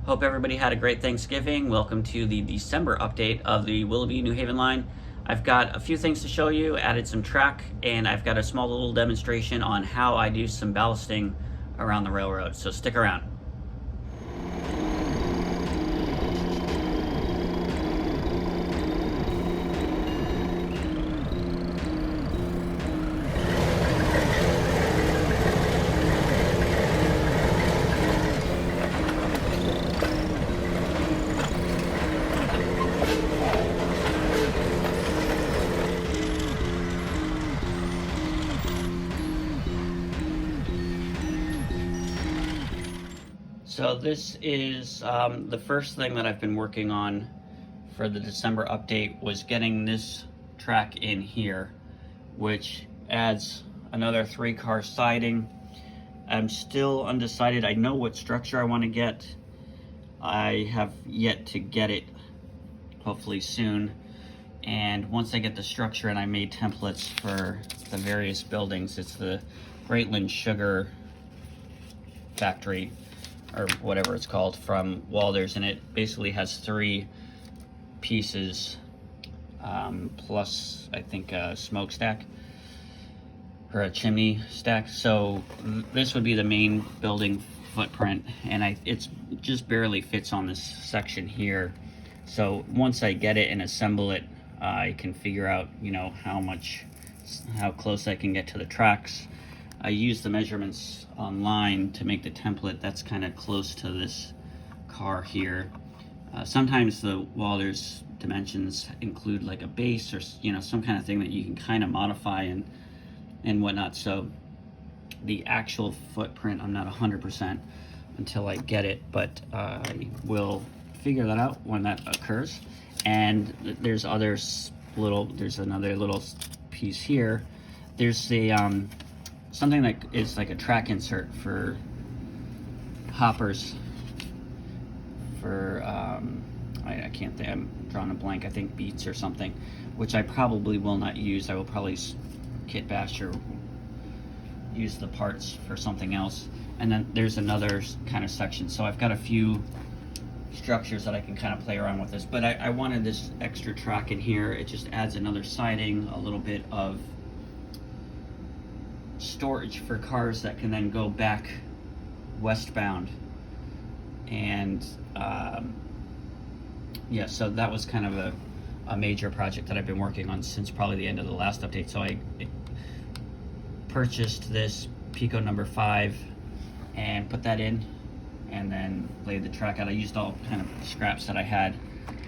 Hope everybody had a great Thanksgiving. Welcome to the December update of the Willoughby New Haven line. I've got a few things to show you, added some track, and I've got a small little demonstration on how I do some ballasting around the railroad, so stick around. So this is the first thing that I've been working on for the December update was getting this track in here, which adds another 3-car siding. I'm still undecided. I know what structure I want to get. I have yet to get it, hopefully soon. And once I get the structure, and I made templates for the various buildings, it's the Greatland Sugar Factory, or whatever it's called, from Walders, and it basically has 3 pieces, plus I think a smokestack or a chimney stack. So this would be the main building footprint, and it's just barely fits on this section here. So once I get it and assemble it, I can figure out, how close I can get to the tracks. I use the measurements online to make the template that's kind of close to this car here. Sometimes the Walders dimensions include like a base or some kind of thing that you can kind of modify and whatnot. So the actual footprint, I'm not 100% until I get it, but I will figure that out when that occurs. And there's another little piece here. There's the something that is like a track insert for hoppers for I can't think, I'm drawing a blank, I think Beats or something, which I probably will not use. I will probably kit bash or use the parts for something else. And then there's another kind of section. So I've got a few structures that I can kind of play around with this, but I wanted this extra track in here. It just adds another siding, a little bit of storage for cars that can then go back westbound. And yeah, so that was kind of a major project that I've been working on since probably the end of the last update. So I purchased this Pico number 5 and put that in, and then laid the track out. I used all kind of scraps that I had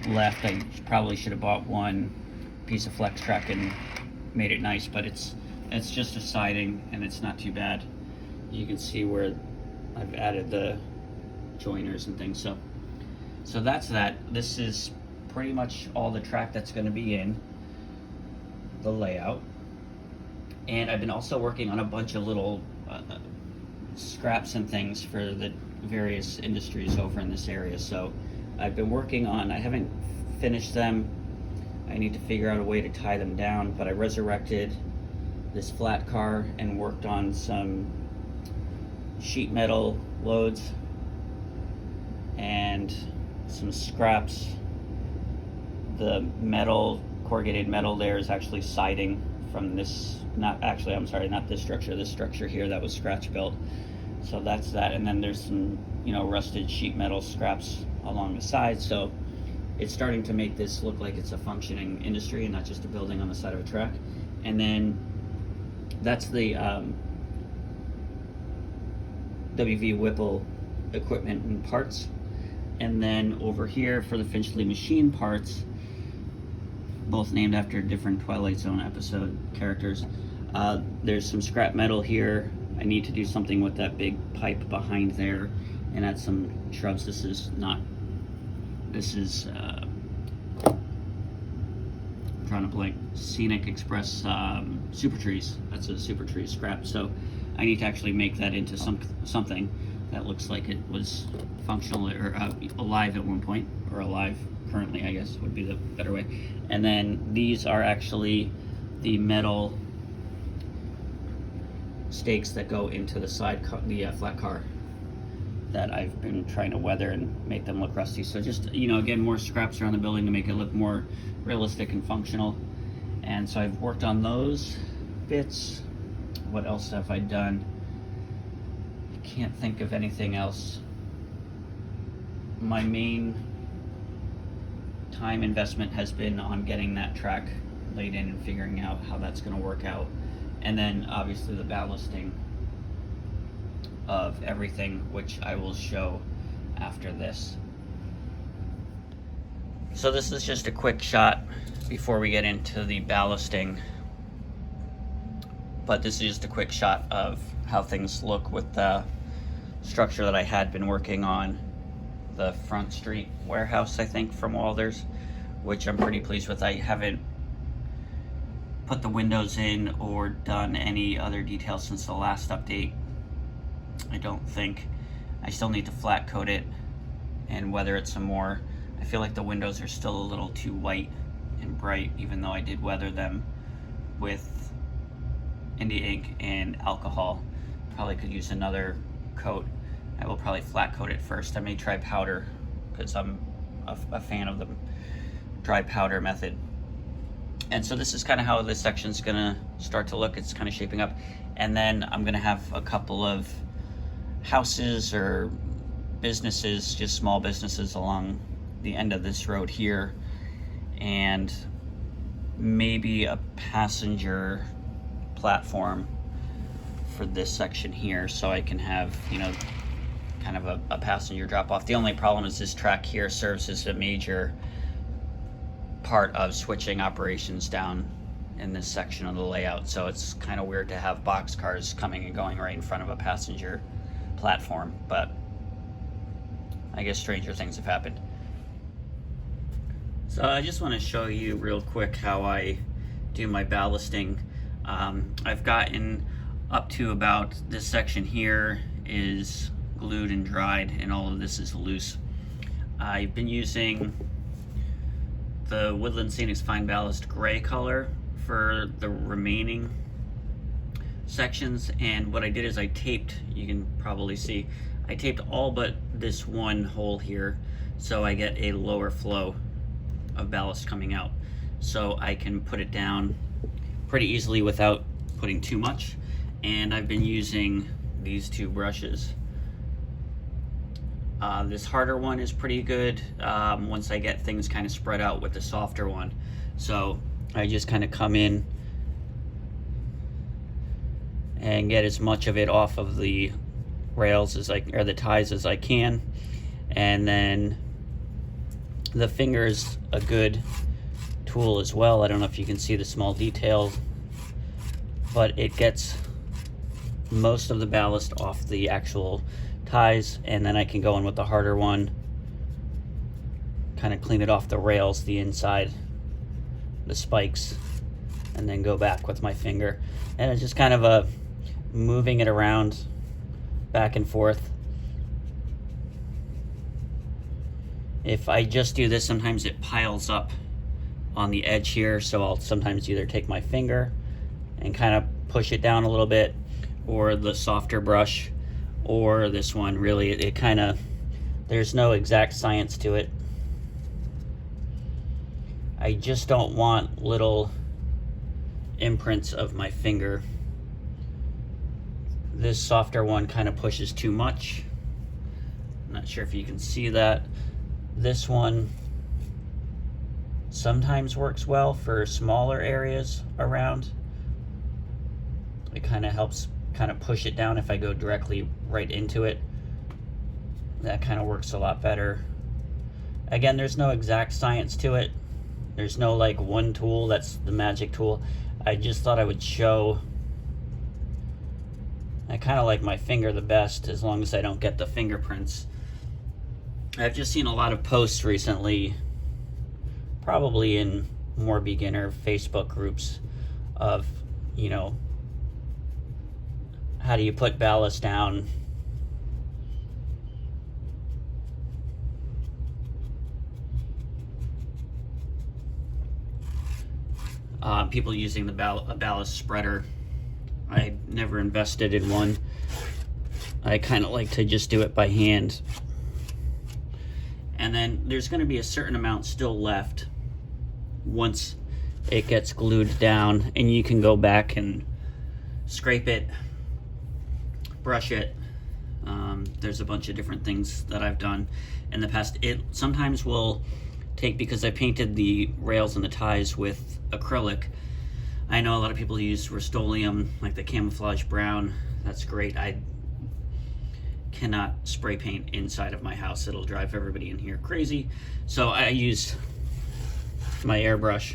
left. I probably should have bought one piece of flex track and made it nice, but it's just a siding and it's not too bad. You can see where I've added the joiners and things. So that's that. This is pretty much all the track that's going to be in the layout. And I've been also working on a bunch of little scraps and things for the various industries over in this area. So I've been working on, I haven't finished them. I need to figure out a way to tie them down, but I resurrected this flat car and worked on some sheet metal loads and some scraps. The metal, corrugated metal there is actually siding from this, not this structure here that was scratch built. So that's that. And then there's some, rusted sheet metal scraps along the side. So it's starting to make this look like it's a functioning industry and not just a building on the side of a track. And then that's the WV Whipple equipment and parts. And then over here for the Finchley machine parts, both named after different Twilight Zone episode characters, there's some scrap metal here. I need to do something with that big pipe behind there and add some shrubs. This is trying to blank, Scenic Express super trees. That's a super tree scrap. So I need to actually make that into something that looks like it was functional or alive at one point, or alive currently, I guess would be the better way. And then these are actually the metal stakes that go into the flat car. that I've been trying to weather and make them look rusty. So just, you know, again, more scraps around the building to make it look more realistic and functional. And so I've worked on those bits. What else have I done? I can't think of anything else. My main time investment has been on getting that track laid in and figuring out how that's going to work out. And then obviously the ballasting of everything, which I will show after this. So this is just a quick shot before we get into the ballasting, but this is just a quick shot of how things look with the structure that I had been working on, the Front Street warehouse, I think, from Walders, which I'm pretty pleased with. I haven't put the windows in or done any other details since the last update. I don't think. I still need to flat coat it and weather it some more. I feel like the windows are still a little too white and bright, even though I did weather them with India ink and alcohol. Probably could use another coat. I will probably flat coat it first. I may try powder because I'm a fan of the dry powder method. And so this is kind of how this section's gonna start to look. It's kind of shaping up. And then I'm gonna have a couple of houses or businesses, just small businesses along the end of this road here, and maybe a passenger platform for this section here, so I can have, you know, kind of a passenger drop off. The only problem is this track here serves as a major part of switching operations down in this section of the layout, so it's kind of weird to have box cars coming and going right in front of a passenger platform, but I guess stranger things have happened. So I just want to show you real quick how I do my ballasting. I've gotten up to about this section here is glued and dried, and all of this is loose. I've been using the Woodland Scenics Fine Ballast gray color for the remaining sections, and what I did is I taped, you can probably see, I taped all but this one hole here, so I get a lower flow of ballast coming out, so I can put it down pretty easily without putting too much. And I've been using these two brushes. This harder one is pretty good once I get things kind of spread out with the softer one, so I just kind of come in and get as much of it off of the rails as or the ties as I can. And then the finger is a good tool as well. I don't know if you can see the small detail, but it gets most of the ballast off the actual ties, and then I can go in with the harder one, kind of clean it off the rails, the inside, the spikes, and then go back with my finger. And it's just kind of moving it around back and forth. If I just do this, sometimes it piles up on the edge here, so I'll sometimes either take my finger and kind of push it down a little bit, or the softer brush, or this one. Really, it kind of, there's no exact science to it. I just don't want little imprints of my finger. This softer one kind of pushes too much. I'm not sure if you can see that. This one sometimes works well for smaller areas around. It kind of helps kind of push it down if I go directly right into it. That kind of works a lot better. Again, there's no exact science to it. There's no like one tool that's the magic tool. I just thought I would show. I kind of like my finger the best, as long as I don't get the fingerprints. I've just seen a lot of posts recently, probably in more beginner Facebook groups, of, you know, how do you put ballast down? People using the ballast spreader. I never invested in one. I kind of like to just do it by hand. And then there's going to be a certain amount still left once it gets glued down, and you can go back and scrape it, brush it. There's a bunch of different things that I've done in the past. It sometimes will take, because I painted the rails and the ties with acrylic. I know a lot of people use Rust-Oleum, like the camouflage brown. That's great. I cannot spray paint inside of my house. It'll drive everybody in here crazy. So I use my airbrush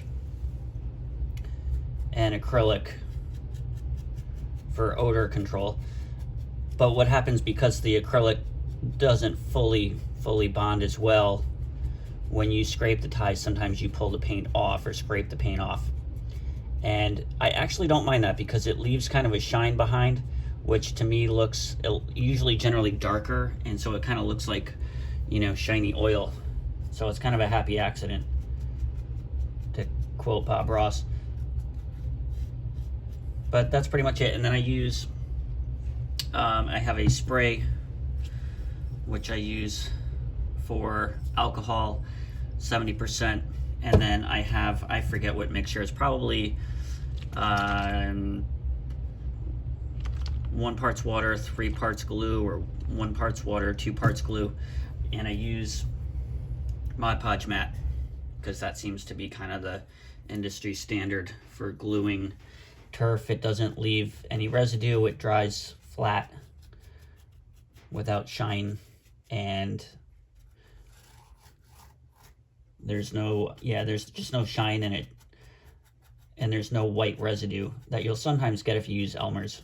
and acrylic for odor control. But what happens, because the acrylic doesn't fully bond as well, when you scrape the ties, sometimes you pull the paint off or scrape the paint off. And I actually don't mind that, because it leaves kind of a shine behind, which to me looks usually generally darker, and so it kind of looks like, you know, shiny oil. So it's kind of a happy accident, to quote Bob Ross. But that's pretty much it. And then I use, I have a spray, which I use for alcohol, 70%. And then I have, I forget what mixture, it's probably 1 parts water, 3 parts glue, or 1 parts water, 2 parts glue. And I use Mod Podge Matte, because that seems to be kind of the industry standard for gluing turf. It doesn't leave any residue, it dries flat without shine, and there's just no shine in it, and there's no white residue that you'll sometimes get if you use Elmer's.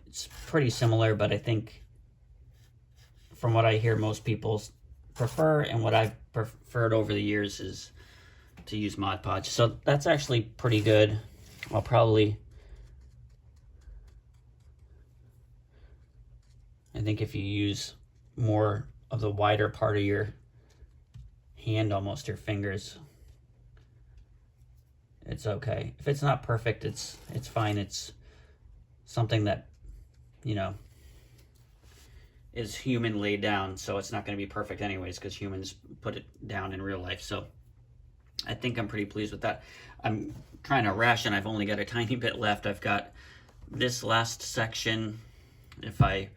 It's pretty similar, but I think from what I hear most people prefer, and what I've preferred over the years, is to use Mod Podge. So that's actually pretty good. I'll probably, I think if you use more of the wider part of your hand, almost your fingers, it's okay. If it's not perfect, it's fine. It's something that, you know, is human laid down, so it's not going to be perfect anyways, because humans put it down in real life. So I think I'm pretty pleased with that. I'm trying to ration. I've only got a tiny bit left. I've got this last section. If I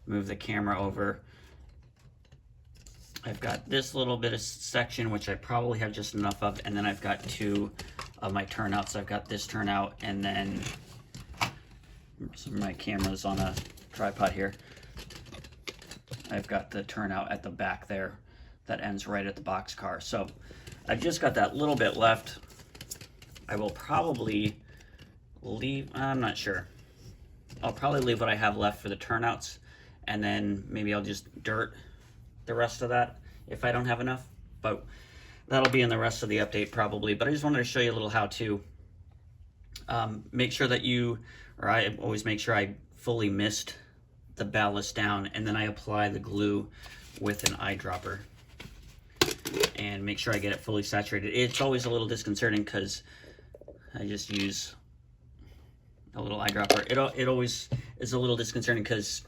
move the camera over, I've got this little bit of section, which I probably have just enough of, and then I've got 2 of my turnouts. I've got this turnout, and then my camera's on a tripod here. I've got the turnout at the back there that ends right at the boxcar. So I've just got that little bit left. I will probably leave, I'm not sure. I'll probably leave what I have left for the turnouts, and then maybe I'll just dirt the rest of that if I don't have enough. But that'll be in the rest of the update probably. But I just wanted to show you a little how-to. Make sure that I always make sure I fully mist the ballast down, and then I apply the glue with an eyedropper and make sure I get it fully saturated. It's always a little disconcerting because I just use a little eyedropper. It always is a little disconcerting because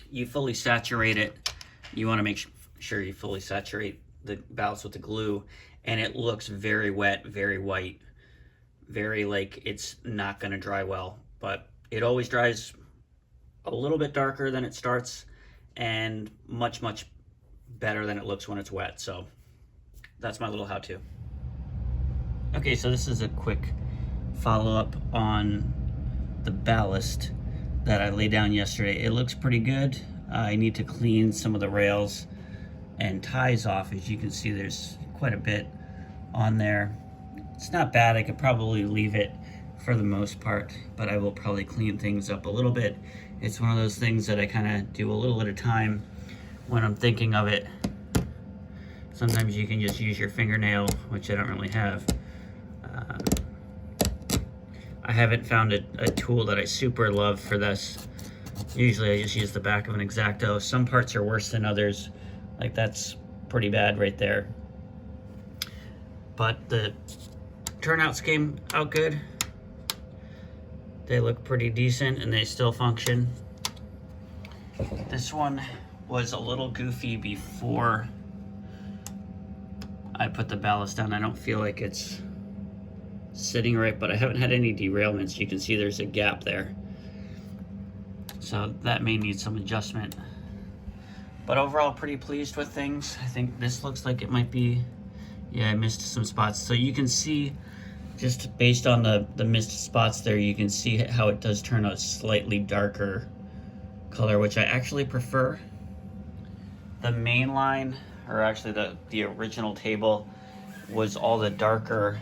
you fully saturate it. You want to make sure you fully saturate the ballast with the glue, and it looks very wet, very white, very like it's not going to dry well. But it always dries a little bit darker than it starts, and much, much better than it looks when it's wet. So that's my little how-to. Okay, so this is a quick follow-up on the ballast that I laid down yesterday. It looks pretty good. I need to clean some of the rails and ties off. As you can see, there's quite a bit on there. It's not bad. I could probably leave it for the most part, but I will probably clean things up a little bit. It's one of those things that I kind of do a little at a time when I'm thinking of it. Sometimes you can just use your fingernail, which I don't really have. I haven't found a tool that I super love for this. Usually I just use the back of an X-Acto. Some parts are worse than others. Like that's pretty bad right there. But the turnouts came out good. They look pretty decent and they still function. This one was a little goofy before I put the ballast down. I don't feel like it's sitting right, but I haven't had any derailments. You can see there's a gap there. So that may need some adjustment. But overall, pretty pleased with things. I think this looks like it might be, yeah, I missed some spots. So you can see, just based on the missed spots there, you can see how it does turn a slightly darker color, which I actually prefer. The main line, or actually the original table, was all the darker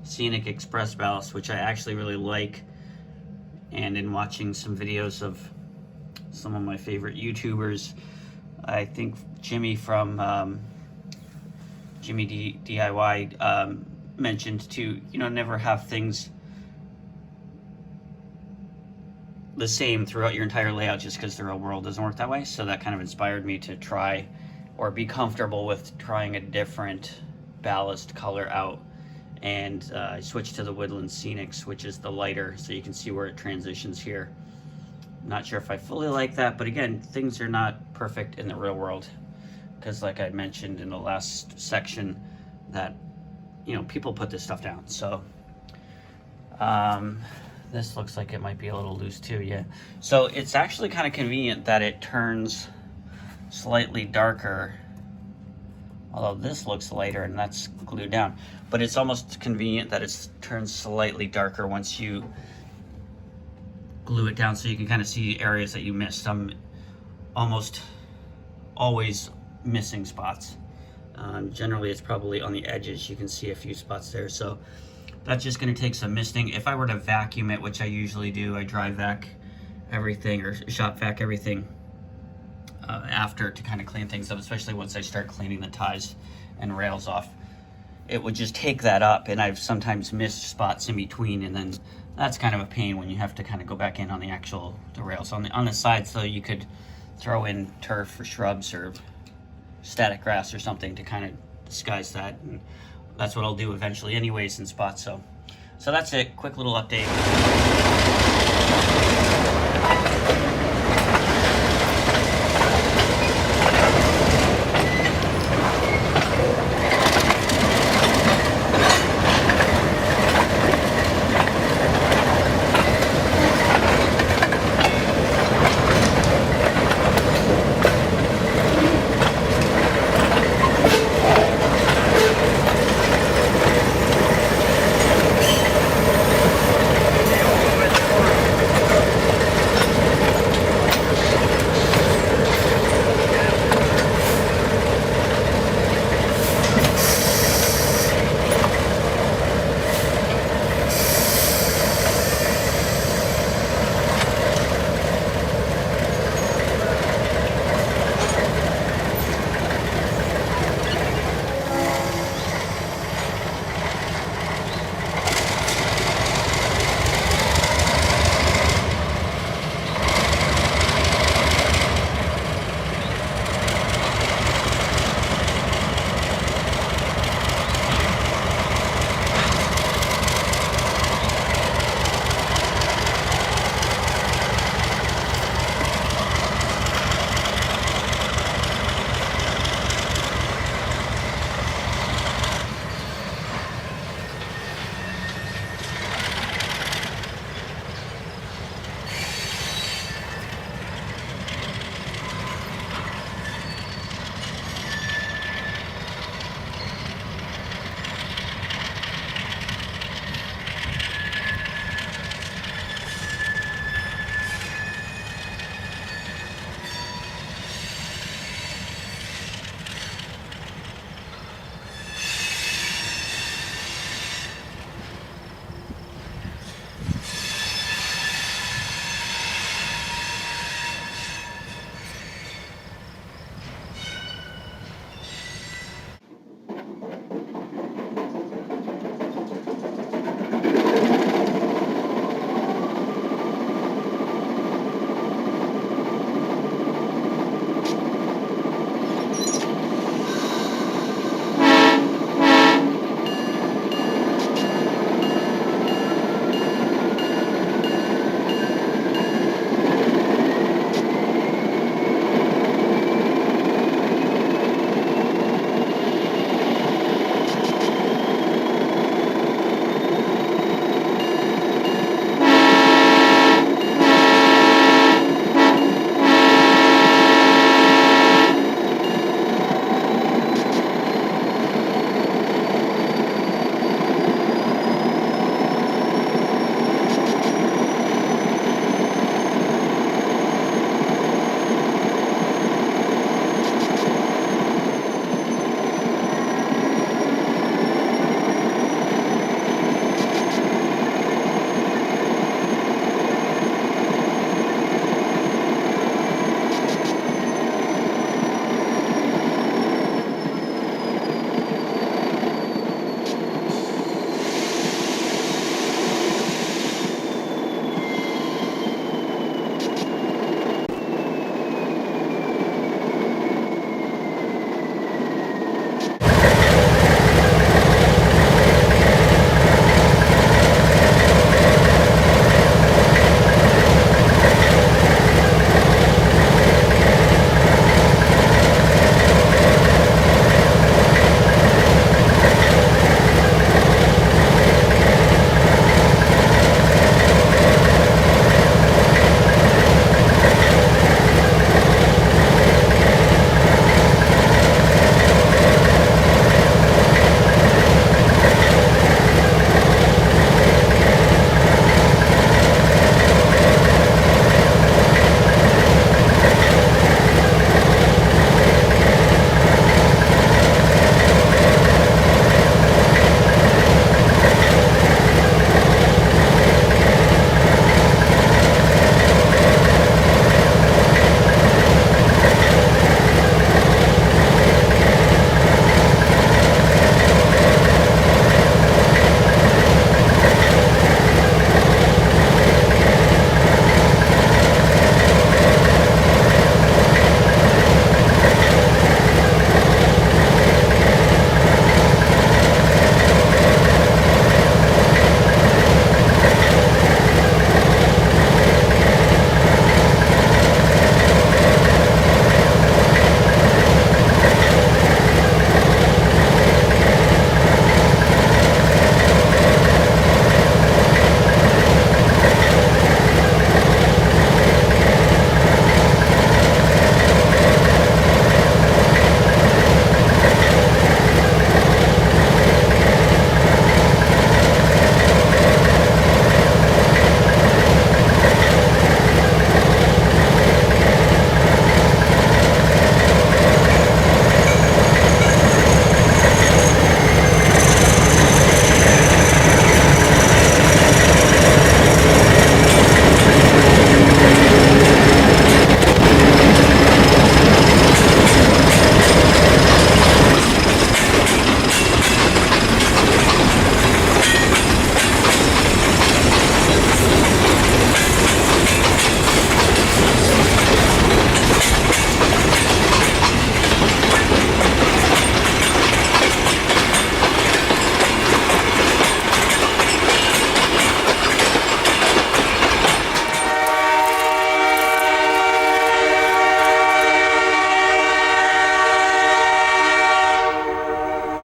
Scenic Express ballast, which I actually really like. And in watching some videos of some of my favorite YouTubers, I think Jimmy from Jimmy DIY mentioned to, never have things the same throughout your entire layout, just because the real world doesn't work that way. So that kind of inspired me to try, or be comfortable with trying a different ballast color out. And I switched to the Woodland Scenics, which is the lighter, so you can see where it transitions here. Not sure if I fully like that, but again, things are not perfect in the real world, because like I mentioned in the last section, that people put this stuff down. So this looks like it might be a little loose too. Yeah, so it's actually kind of convenient that it turns slightly darker, although this looks lighter and that's glued down. But it's almost convenient that it turns slightly darker once you glue it down, so you can kind of see areas that you missed. I'm almost always missing spots. Generally it's probably on the edges. You can see a few spots there, so that's just going to take some misting. If I were to vacuum it, which I usually do, I dry vac everything, or shop vac everything after, to kind of clean things up, especially once I start cleaning the ties and rails off. It would just take that up, and I've sometimes missed spots in between, and then that's kind of a pain when you have to kind of go back in on the rails. On the sides, though, you could throw in turf or shrubs or static grass or something to kind of disguise that, and that's what I'll do eventually anyways in spots. So that's it, quick little update.